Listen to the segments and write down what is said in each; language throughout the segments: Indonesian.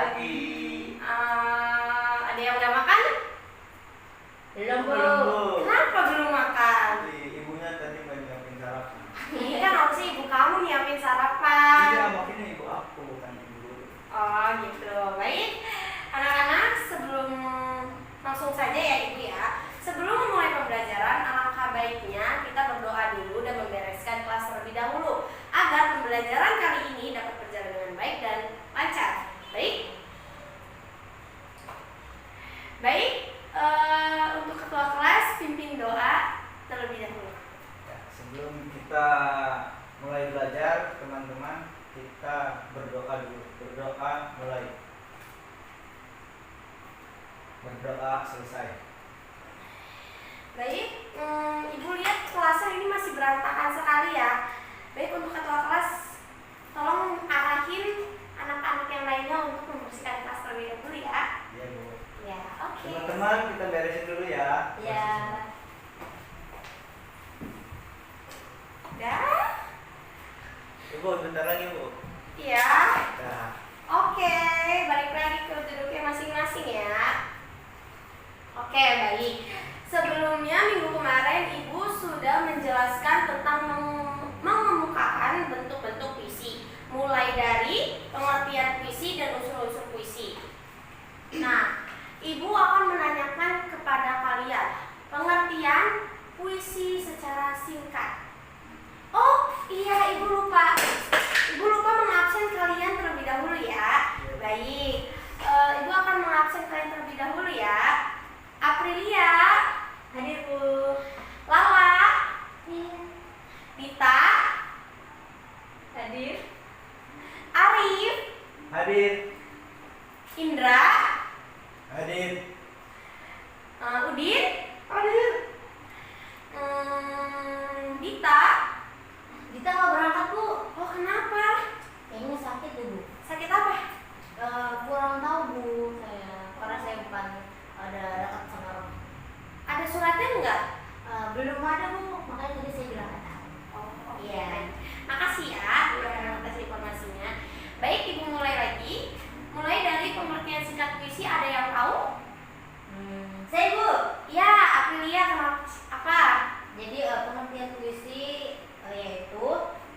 pagi. Ada yang udah makan? Belum, Bu. Kenapa belum makan? Ibunya tadi nyiapin sarapan. Ini kan harusnya ibu kamu nyiapin sarapan. Iya, makanya ibu aku, bukan ibu. Oh gitu. Baik, anak-anak, sebelum langsung saja ya ibu ya. Sebelum memulai pembelajaran, alangkah baiknya kita berdoa dulu dan membereskan kelas terlebih dahulu agar pembelajaran kali ini dapat berjalan dengan baik dan lancar. Baik, untuk ketua kelas pimpin doa terlebih dahulu. Ya, sebelum kita mulai belajar, teman-teman, kita berdoa dulu. Berdoa mulai. Berdoa selesai. Baik, ibu lihat kelasnya ini masih berantakan sekali ya. Baik, untuk ketua kelas, tolong arahin anak-anak yang lainnya untuk membersihkan kelas terlebih dahulu ya. Iya, Bu. Ya, oke. Teman-teman, kita beresin dulu ya. Ya. Dah. Ibu, bentar lagi, Bu. Iya. Dah. Oke, balik lagi ke duduknya masing-masing ya. Oke, baik. Sebelumnya minggu kemarin ibu sudah menjelaskan tentang mengemukakan bentuk-bentuk puisi, mulai dari pengertian puisi dan unsur-unsur puisi. Nah, ibu akan menanyakan kepada kalian pengertian puisi secara singkat. Oh iya, ibu lupa mengabsen kalian terlebih dahulu ya. Baik, ibu akan mengabsen kalian terlebih dahulu ya. Aprilia, hadir Bu. Lala, Dita, hadir. Arif, Hadir. Indra, Hadir. Udin, hadir. Dita nggak berangkat Bu. Oh kenapa? Kayaknya sakit deh Bu. Sakit apa? Kurang tahu Bu saya, karena saya bukan ada dekat sama orang. Ada suratnya enggak? Belum ada Bu, makanya tadi saya bilang nggak tahu. Oh Iya. Makasih ya udah kasih informasinya. Baik, ibu mulai lagi. Mulai dari pengertian singkat puisi, ada yang tahu? Saya Bu. Ya, Aprilia, apa? Jadi pengertian puisi yaitu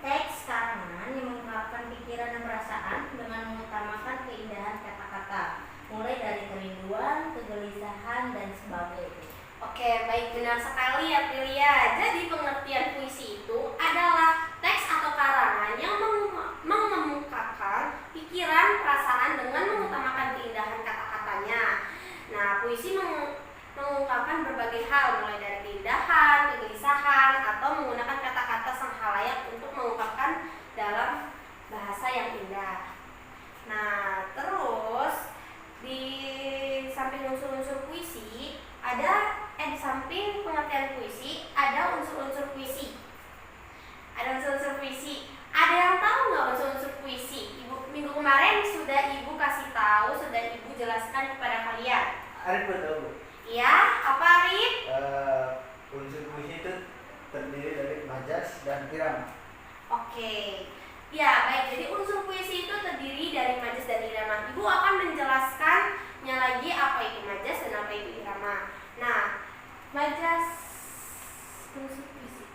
teks karangan yang mengungkapkan pikiran dan perasaan dengan mengutamakan keindahan kata-kata, mulai dari kerinduan, kegelisahan, dan sebagainya. Oke, baik, benar sekali Aprilia. Jadi pengertian puisi itu adalah teks atau karangan yang mengemukakan pikiran, perasaan dengan mengutamakan keindahan kata-katanya. Nah, puisi mengungkapkan berbagai hal, mulai dari keindahan, kegelisahan, atau menggunakan kata-kata sang halayak untuk mengungkapkan dalam bahasa yang indah. Nah, terus di samping unsur-unsur puisi di samping pengertian puisi ada unsur-unsur puisi. Ada yang tahu nggak unsur-unsur puisi? Minggu kemarin sudah ibu kasih tahu, sudah ibu jelaskan kepada kalian. Arif betul, Bu. Iya, apa Arif? Unsur puisi itu terdiri dari majas dan irama. Oke. Ya, baik. Jadi unsur puisi itu terdiri dari majas dan irama. Ibu akan menjelaskannya lagi apa itu majas dan apa itu irama. Nah, majas unsur puisi.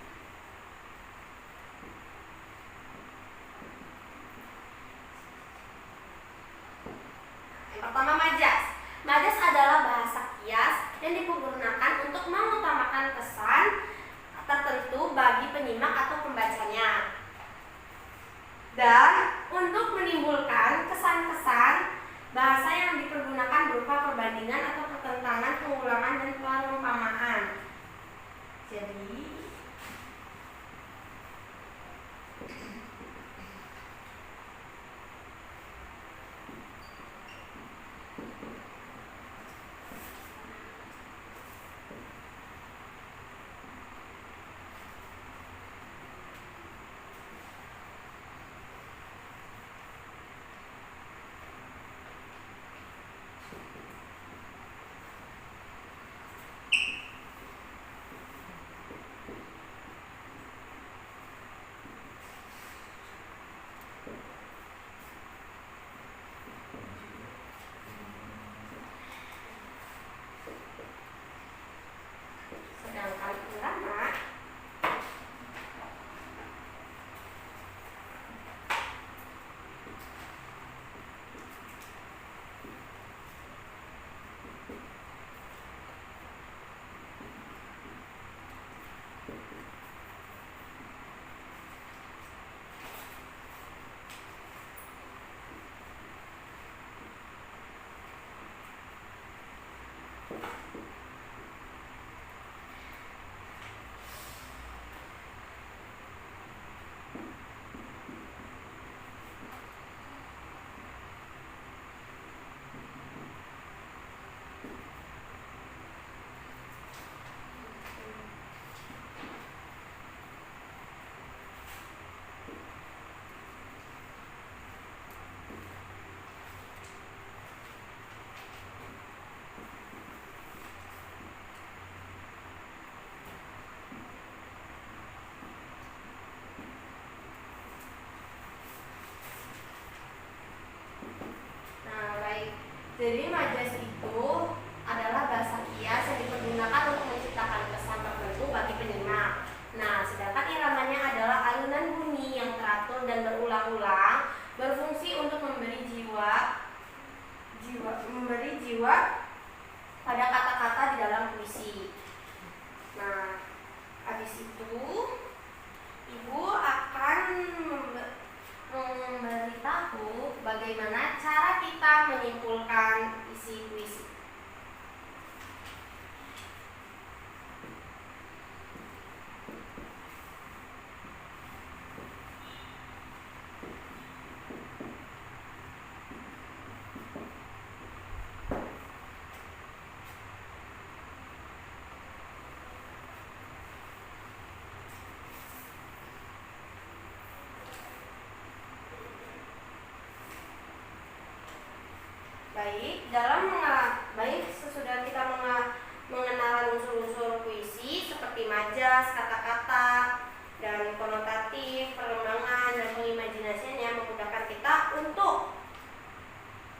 Yang pertama majas. Majas adalah bahasa kias yang digunakan untuk mengutamakan kesan tertentu bagi penyimak atau pembacanya, dan untuk menimbulkan kesan-kesan bahasa yang dipergunakan berupa perbandingan atau pertentangan, pengulangan, dan perumpamaan. Jadi Jadi majas itu adalah bahasa kias yang dipergunakan untuk menciptakan kesan tertentu bagi penyimak. Nah, sedangkan iramanya adalah alunan bunyi yang teratur dan berulang-ulang, berfungsi untuk memberi jiwa pada kata-kata di dalam puisi. Nah, habis itu Ibu akan memberitahu bagaimana cara kita menyimpulkan isi puisi. Baik, sesudah kita mengenal unsur-unsur puisi seperti majas, kata-kata, dan konotatif, perkembangan, dan pengimajinasiannya memudahkan kita untuk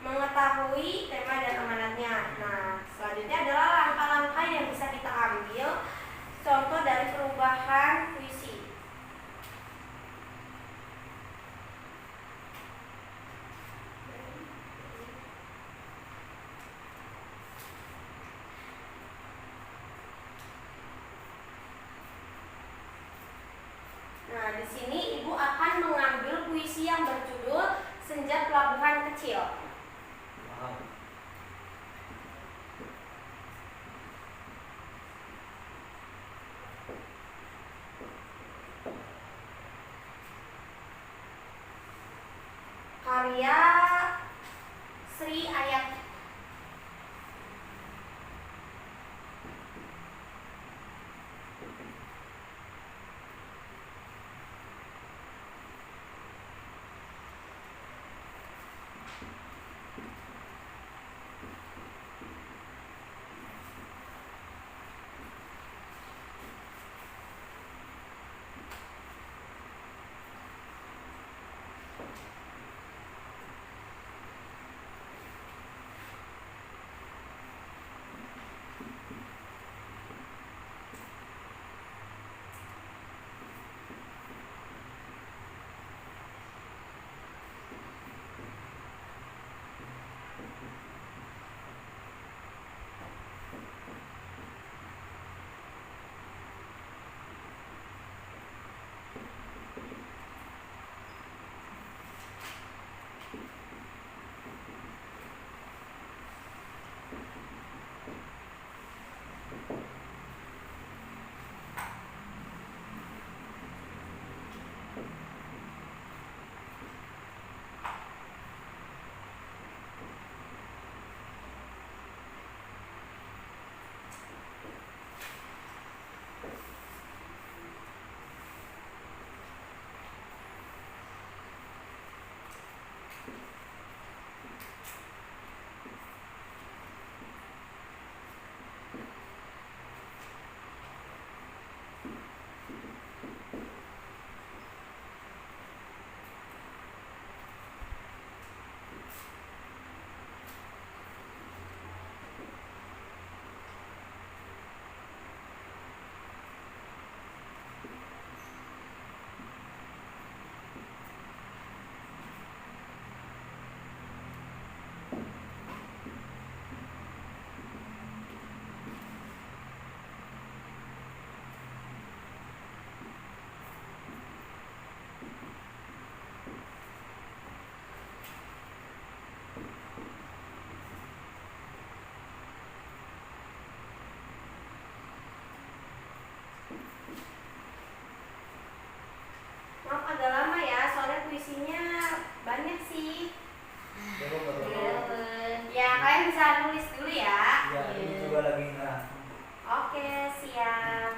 mengetahui tema dan amanatnya. Nah, selanjutnya adalah langkah-langkah yang bisa kita ambil contoh dari perubahan puisi. Nah, di sini Ibu akan mengambil puisi yang berjudul Senja Pelabuhan Kecil. Wow. Karya Sri Ayat. Maaf agak lama ya, soalnya puisinya banyak sih. Ya, kalian bisa nulis dulu ya. Ya, ini juga lagi ngerangkum. Oke, siap.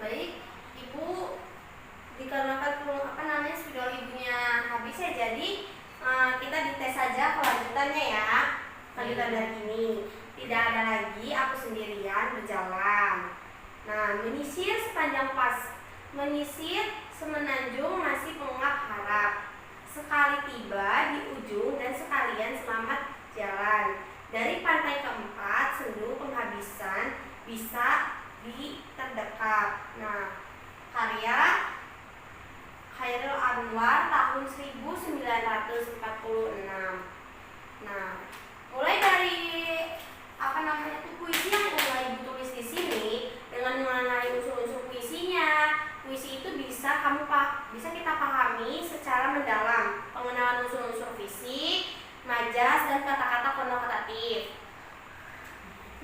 Baik, Ibu, dikarenakan spidol ibunya habis ya, jadi kita dites saja kelanjutannya ya. Lanjutan dari ini, tidak ada lagi aku sendirian berjalan. Nah, menyisir semenanjung masih pengap harap. Sekali tiba di ujung dan sekalian selamat jalan. Dari pantai keempat, sendu penghabisan bisa di terdekat. Nah, karya Khairul Anwar tahun 1946. Nah, mulai dari puisi yang mulai Ibu tulis di sini dengan mengenai unsur-unsur puisinya. Puisi itu bisa kita pahami secara mendalam, pengenalan unsur-unsur fisik, majas, dan kata-kata konotatif.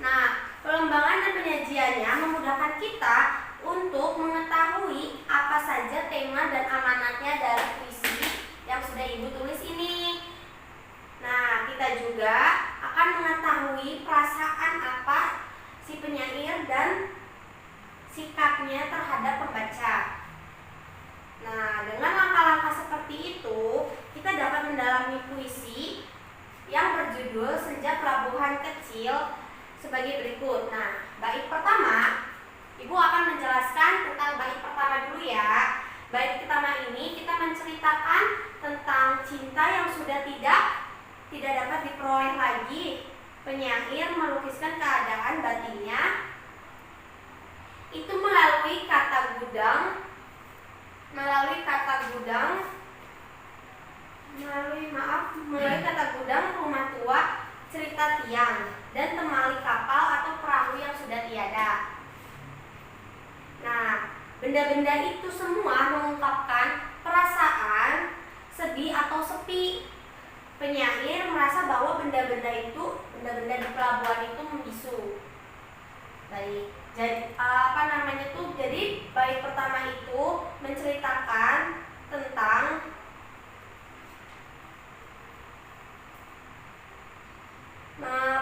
Nah, pengembangan dan penyajiannya memudahkan kita untuk mengetahui apa saja tema dan amanatnya dari puisi yang sudah Ibu tulis ini. Nah, kita juga akan mengetahui perasaan apa si penyair dan sikapnya terhadap pembaca. Nah, dengan langkah-langkah seperti itu, kita dapat mendalami puisi yang berjudul Senja Pelabuhan Kecil sebagai berikut. Nah, bait pertama, Ibu akan menjelaskan tentang bait pertama dulu ya. Bait pertama ini kita menceritakan tentang cinta yang sudah tidak dapat diperoleh lagi. Penyair melukiskan keadaan batinnya itu melalui kata gudang rumah tua, cerita tiang, dan temali kapal atau perahu yang sudah tiada. Nah, benda-benda itu semua mengungkapkan perasaan sedih atau sepi. Penyair merasa bahwa benda-benda di pelabuhan itu membisu. Baik, jadi bait pertama itu menceritakan tentang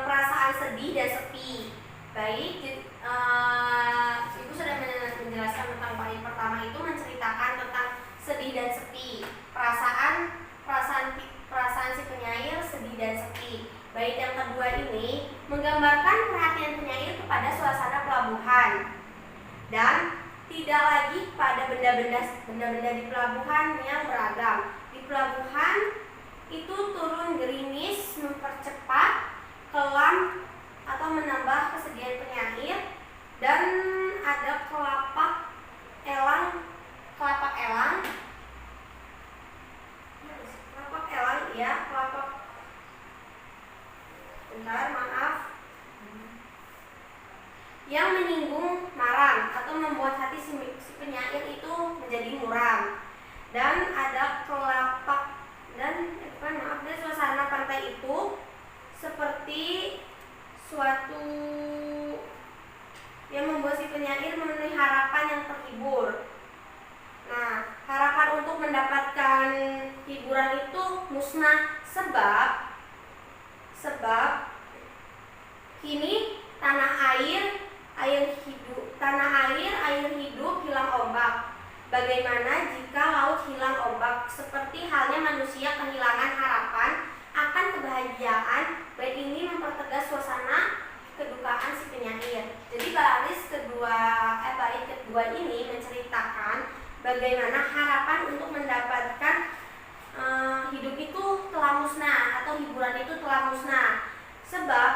perasaan sedih dan sepi. Baik, Ibu sudah menjelaskan tentang bait pertama itu menceritakan tentang sedih dan sepi. Perasaan si penyair sedih dan sepi. Bait yang kedua ini menggambarkan perhatian penyair kepada suasana pelabuhan dan tidak lagi pada benda-benda di pelabuhan yang beragam. Di pelabuhan itu turun gerimis mempercepat kelam atau menambah kesedihan penyair, dan ada kelapak elang yang menyinggung marah atau membuat hati si penyair itu menjadi muram, dan ada suasana pantai itu seperti suatu yang membuat si penyair memenuhi harapan yang terhibur. Nah, harapan untuk mendapatkan hiburan itu musnah sebab kini tanah air hidup hilang ombak. Bagaimana jika laut hilang ombak? Seperti halnya manusia kehilangan harapan akan kebahagiaan. Bait ini mempertegas suasana kedukaan si penyair. Jadi bait kedua ini menceritakan bagaimana harapan untuk mendapatkan hidup itu telah musnah atau hiburan itu telah musnah. Sebab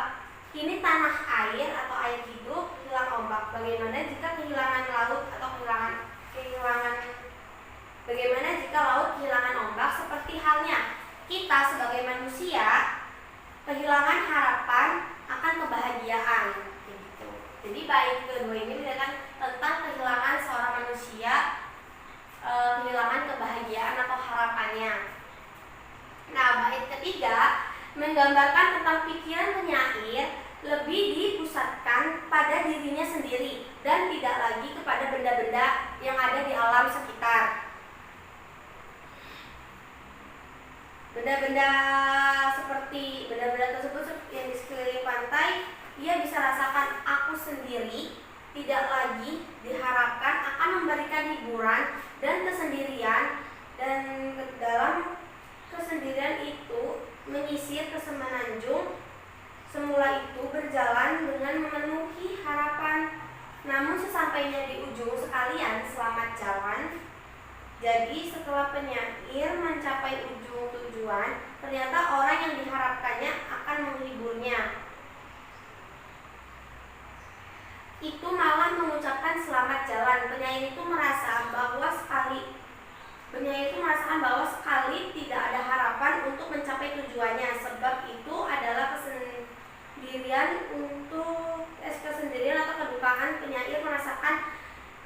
kini tanah air atau air hidup hilang ombak. Bagaimana jika laut kehilangan ombak? Seperti halnya kita sebagai manusia kehilangan harapan akan kebahagiaan. Gitu. Jadi bait kedua ini menceritakan tentang kehilangan seorang manusia menggambarkan tentang pikiran penyair lebih dipusatkan pada dirinya sendiri dan tidak lagi kepada benda-benda yang ada di alam sekitar. Benda-benda tersebut yang di sekeliling pantai, ia bisa rasakan aku sendiri, tidak lagi diharapkan akan memberikan hiburan dan kesendirian, dan dalam kesendirian itu menyisir ke semenanjung. Semula itu berjalan dengan memenuhi harapan, namun sesampainya di ujung sekalian selamat jalan. Jadi setelah penyair mencapai ujung tujuan, ternyata orang yang diharapkannya akan menghiburnya itu malah mengucapkan selamat jalan. Penyair itu merasakan bahwa sekali tidak ada harapan untuk mencapai tujuannya. Sebab itu adalah kesendirian atau kedukaan. Penyair merasakan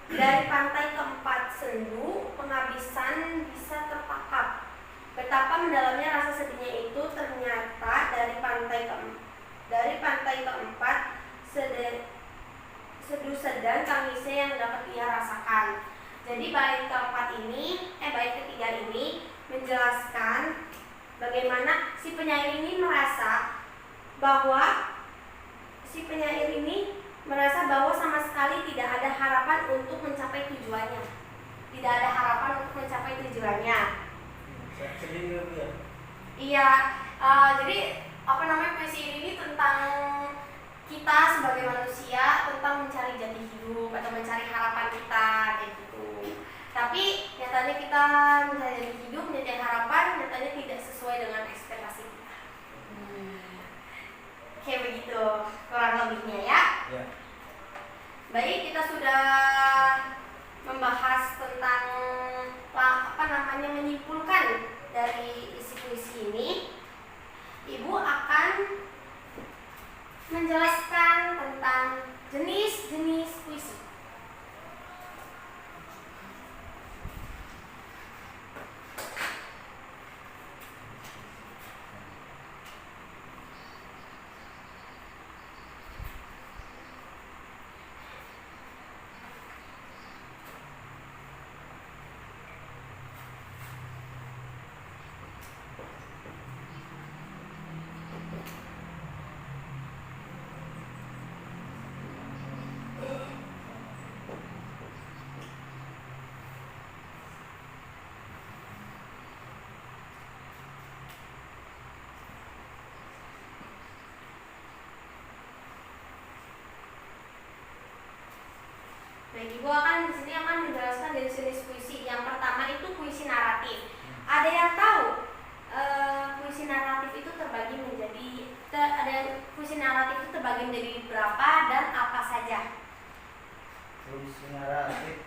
dari pantai keempat sendu penghabisan bisa tertangkap. Betapa mendalamnya rasa sedihnya itu. Ternyata dari pantai keempat seduh sedang tangisnya yang dapat ia rasakan. Jadi bait ketiga ini menjelaskan bagaimana si penyair ini merasa bahwa sama sekali tidak ada harapan untuk mencapai tujuannya. Sedih gitu ya. Iya, jadi puisi ini tentang kita sebagai manusia, tentang mencari jati hidup atau mencari harapan kita kayak gitu. Tapi nyatanya kita mencari jati hidup, mencari harapan, nyatanya tidak sesuai dengan ekspektasi kita. Kayak begitu kurang lebihnya ya. Ya. Baik, kita sudah membahas tentang menyimpulkan dari isi puisi ini. Ibu akan menjelaskan tentang jenis-jenis puisi. Baik, Ibu akan menjelaskan jenis-jenis puisi. Yang pertama itu puisi naratif. Ada yang tahu puisi naratif itu terbagi menjadi berapa dan apa saja? Puisi naratif.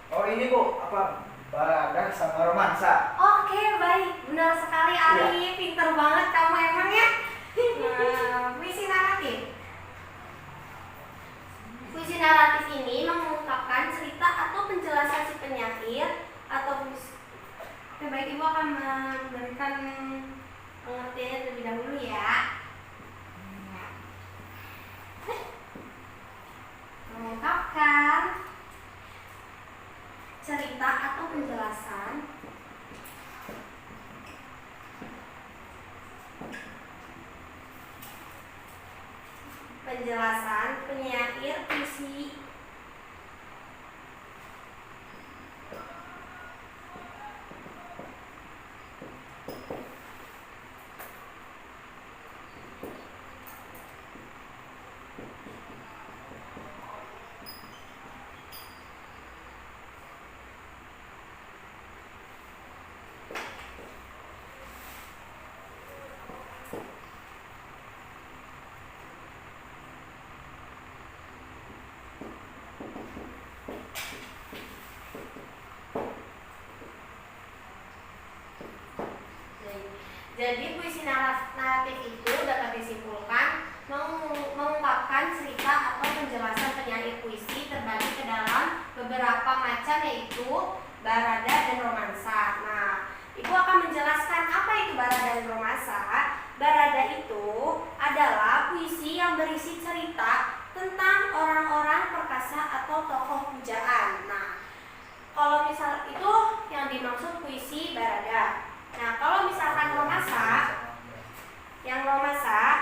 Ini Bu, Baradah sama romansa. Oke, baik, benar sekali Ali, Ya. pinter banget kamu emang ya. Puisi naratif. Puisi naratif ini mengungkapkan cerita atau penjelasan si penyair atau puisi. Oke, baik, Ibu akan memberikan pengertiannya terlebih dahulu ya. Mengungkapkan cerita atau penjelasan penyair puisi Jadi puisi naratif itu dapat disimpulkan mengungkapkan cerita atau penjelasan penyair puisi terbagi ke dalam beberapa macam, yaitu barada dan romansa. Nah, Ibu akan menjelaskan apa itu Barada dan Romasa. Barada itu adalah puisi yang berisi cerita tentang orang-orang perkasa atau tokoh pujaan. Nah, kalau misal itu yang dimaksud puisi Barada. Nah, kalau misalkan Romasa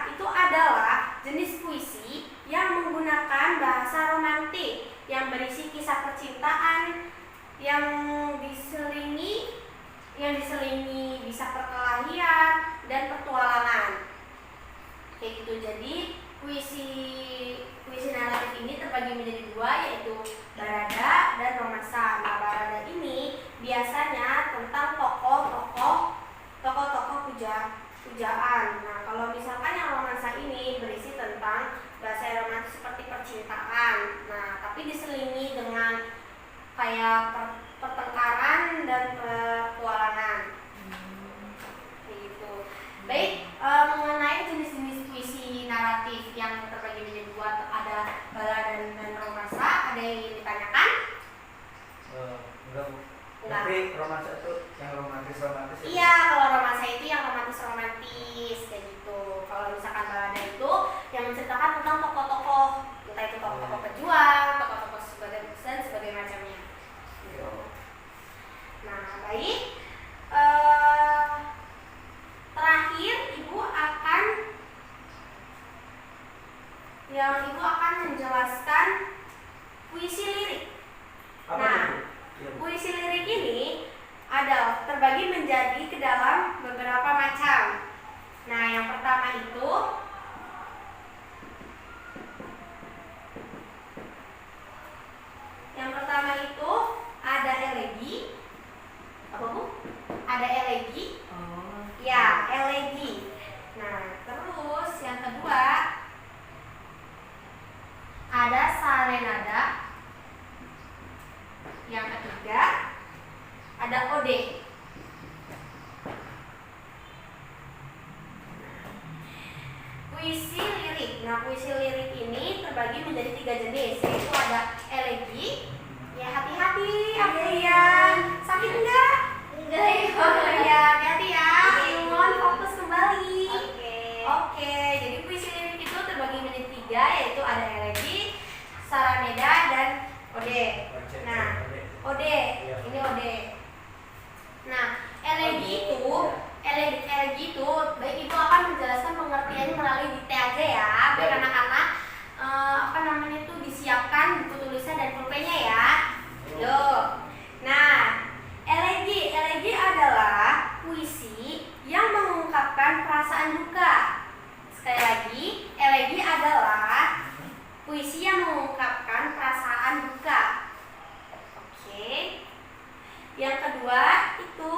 itu adalah jenis puisi yang menggunakan bahasa romantik yang berisi kisah percintaan yang diselingi bisa perkelahian dan petualangan. Kayak gitu. Jadi puisi naratif ini terbagi menjadi dua, yaitu Barada dan Romasa. Nah, Barada ini biasanya tentang tokoh-tokoh pujaan. Nah, kalau misalkan yang Romasa ini berisi tentang bahasa romantis seperti percintaan. Nah, tapi diselingi dengan kayak pertengkaran dan petualangan. Kayak gitu. Baik, mengenai jenis-jenis puisi naratif yang terbagi menjadi dua, ada Barada dan Romasa, ada yang ingin ditanyakan? Enggak, Bu. Enggak. Tapi romansa itu yang romantis itu. Iya, kalau Romasa itu yang romantis kayak gitu. Kalau misalkan Barada itu yang menceritakan tentang tokoh-tokoh, entah itu tokoh-tokoh pejuang, tokoh-tokoh sebagai macamnya. Gitu. Nah, baik. Terakhir Ibu akan menjelaskan puisi lirik. Apa Nah, itu, Bu? Iya, Bu. puisi lirik ini ada terbagi menjadi ke dalam beberapa macam. Nah, yang pertama itu ada elegi. Apa, Bu? Ada elegi. Ya, elegi. Nah, terus yang kedua ada sarenada. Yang ketiga ada ode. Puisi lirik. Nah, puisi lirik ini terbagi menjadi 3 jenis, yaitu ada elegi. Ya, hati-hati, Aprian. Sakit enggak? Enggak. Ya, hati-hati ya. Ilmuwan fokus kembali. Oke, jadi puisi lirik itu terbagi menjadi 3, yaitu ada elegi, saraneda, dan ode. Nah, ode. Ini ode. Nah, elegi itu baik Ibu akan menjelaskan pengertiannya melalui dikte aja ya, biar anak-anak disiapkan buku tulisnya dan pulpennya ya. Loh. Nah, elegi adalah puisi yang mengungkapkan perasaan duka. Sekali lagi, elegi adalah puisi yang mengungkapkan perasaan duka. Oke. Yang kedua itu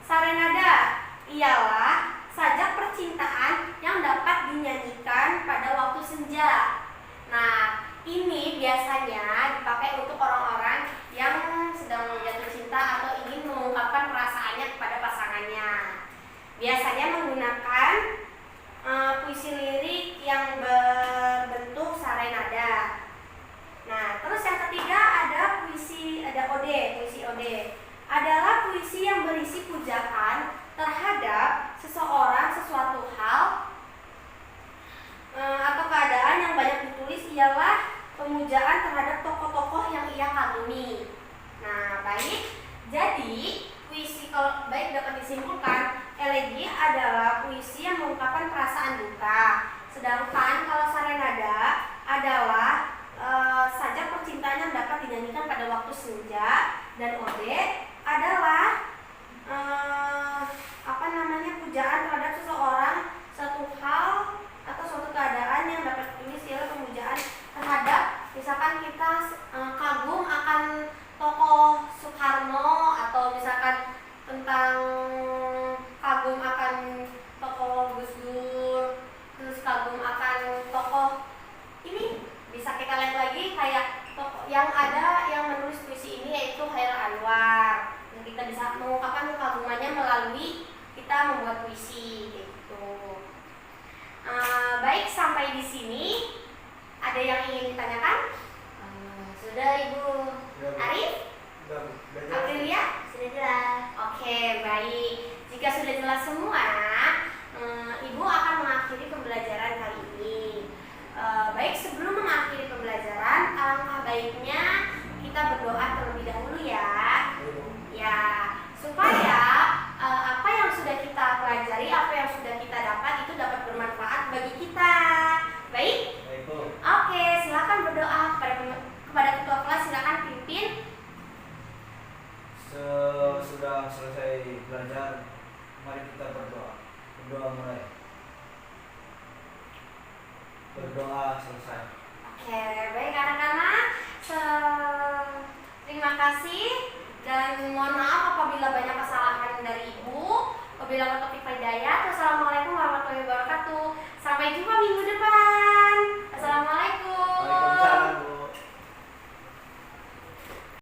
sarenada, ialah sajak percintaan yang dapat dinyanyikan pada waktu senja. Nah, ini biasanya dipakai untuk orang-orang yang sedang jatuh cinta atau ingin mengungkapkan perasaannya kepada pasangannya. Biasanya menggunakan puisi lirik yang berbentuk sarenada. Nah, terus yang ketiga ada puisi ode. Adalah puisi yang berisi pujaan terhadap seseorang, sesuatu hal atau keadaan yang banyak ditulis, ialah pemujaan terhadap tokoh-tokoh yang ia kagumi. Nah, baik. Jadi, puisi kalau baik dapat disimpulkan, elegi adalah puisi yang mengungkapkan perasaan duka. Sedangkan kalau sarenada adalah sajak percintaan yang dapat dinyanyikan pada waktu senja, dan ode adalah pujaan terhadap seseorang, satu hal atau suatu keadaan yang dapat ditulis, ialah pemujaan terhadap, misalkan kita kagum akan tokoh Soekarno, atau misalkan tentang kagum akan tokoh Gus Dur, terus kagum akan tokoh ini. Bisa kita lihat lagi kayak tokoh yang menulis puisi ini, yaitu Khairul Anwar. Dan kita bisa mengungkapkan kekagumannya melalui kita membuat puisi gitu. Baik, sampai di sini ada yang ingin ditanyakan? Sudah, Ibu. Arif? Udah, Bu. Udah jelas. Aprilia? Sudah jelas. Oke, baik. selesai. Oke, baik anak-anak. Terima kasih dan mohon maaf apabila banyak kesalahan dari Ibu. Wabillahi taufiq wal hidayah. Wassalamualaikum warahmatullahi wabarakatuh. Sampai jumpa minggu depan.